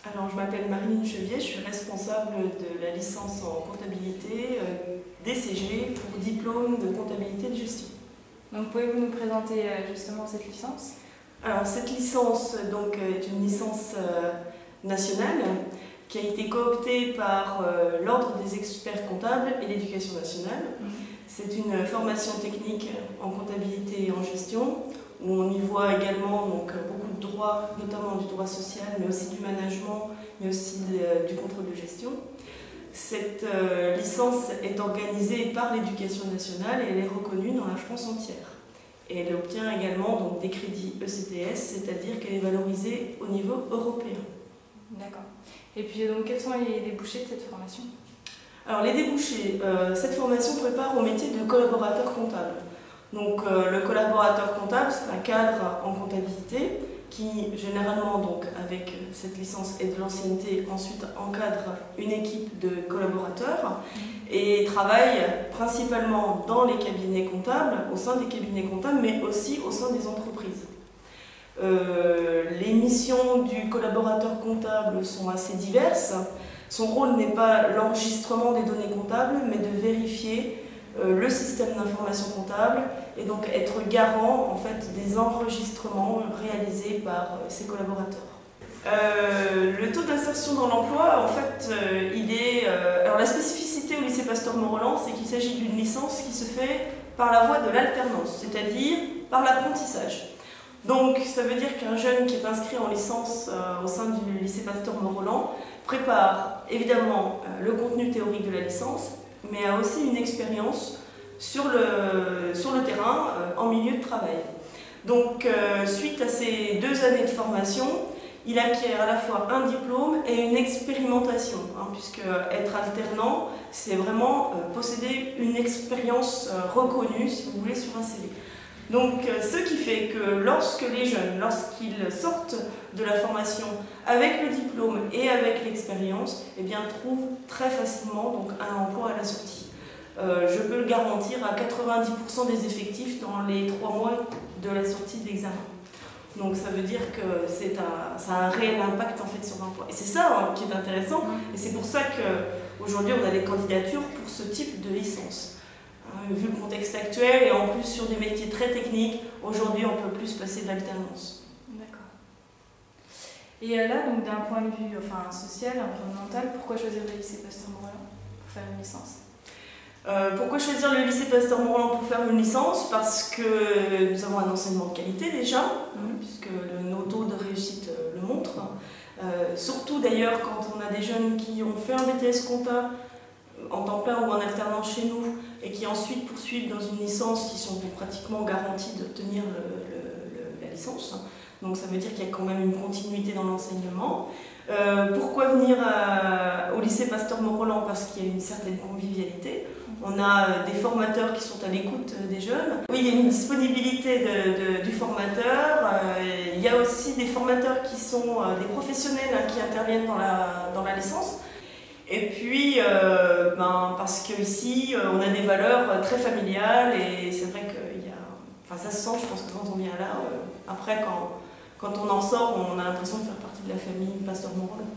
Alors, je m'appelle Marilyn Chevier, je suis responsable de la licence en comptabilité DCG pour diplôme de comptabilité de gestion. Donc, pouvez-vous nous présenter justement cette licence? Alors, cette licence donc, est une licence nationale qui a été cooptée par l'Ordre des experts comptables et l'Éducation nationale. C'est une formation technique en comptabilité et en gestion, où on y voit également donc, beaucoup de droits, notamment du droit social, mais aussi du management, mais aussi du contrôle de gestion. Cette licence est organisée par l'Éducation nationale et elle est reconnue dans la France entière. Et elle obtient également donc, des crédits ECTS, c'est-à-dire qu'elle est valorisée au niveau européen. D'accord. Et puis donc, quels sont les débouchés de cette formation? Alors les débouchés, cette formation prépare au métier de collaborateur comptable. Donc le collaborateur comptable, c'est un cadre en comptabilité qui généralement, donc, avec cette licence et de l'ancienneté, ensuite encadre une équipe de collaborateurs et travaille principalement dans les cabinets comptables, au sein des cabinets comptables, mais aussi au sein des entreprises. Les missions du collaborateur comptable sont assez diverses. Son rôle n'est pas l'enregistrement des données comptables, mais de vérifier le système d'information comptable et donc être garant en fait, des enregistrements réalisés par ses collaborateurs. Le taux d'insertion dans l'emploi, en fait, alors la spécificité au lycée Pasteur-Mont-Roland, c'est qu'il s'agit d'une licence qui se fait par la voie de l'alternance, c'est-à-dire par l'apprentissage. Donc ça veut dire qu'un jeune qui est inscrit en licence au sein du lycée Pasteur-Mont-Roland prépare évidemment le contenu théorique de la licence, mais a aussi une expérience sur le terrain en milieu de travail. Donc suite à ces 2 années de formation, il acquiert à la fois un diplôme et une expérimentation, puisque être alternant, c'est vraiment posséder une expérience reconnue, si vous voulez, sur un CV. Donc, ce qui fait que lorsque les jeunes, lorsqu'ils sortent de la formation avec le diplôme et avec l'expérience, eh bien, trouvent très facilement donc, un emploi à la sortie. Je peux le garantir à 90% des effectifs dans les 3 mois de la sortie de l'examen. Donc, ça veut dire que ça a un réel impact en fait, sur l'emploi. Et c'est ça qui est intéressant, et c'est pour ça qu'aujourd'hui, on a des candidatures pour ce type de licence. Vu le contexte actuel et en plus sur des métiers très techniques, aujourd'hui on peut plus passer de l'alternance. D'accord. Et là, donc d'un point de vue social, environnemental, pourquoi choisir le lycée Pasteur-Mont-Roland pour faire une licence? Pourquoi choisir le lycée Pasteur-Mont-Roland pour faire une licence? Parce que nous avons un enseignement de qualité déjà, puisque nos taux de réussite le montrent. Surtout d'ailleurs quand on a des jeunes qui ont fait un BTS compta en temps plein ou en alternance chez nous et qui ensuite poursuivent dans une licence qui sont pratiquement garantis d'obtenir la licence. Donc ça veut dire qu'il y a quand même une continuité dans l'enseignement. Pourquoi venir au lycée Pasteur-Mont-Roland? Parce qu'il y a une certaine convivialité. On a des formateurs qui sont à l'écoute des jeunes. Oui, il y a une disponibilité du formateur. Il y a aussi des formateurs qui sont des professionnels qui interviennent dans la licence. Et puis, parce qu'ici, on a des valeurs très familiales et c'est vrai qu'il y a... Enfin, ça se sent, je pense que quand on vient là, après, quand on en sort, on a l'impression de faire partie de la famille Pasteur-Mont-Roland.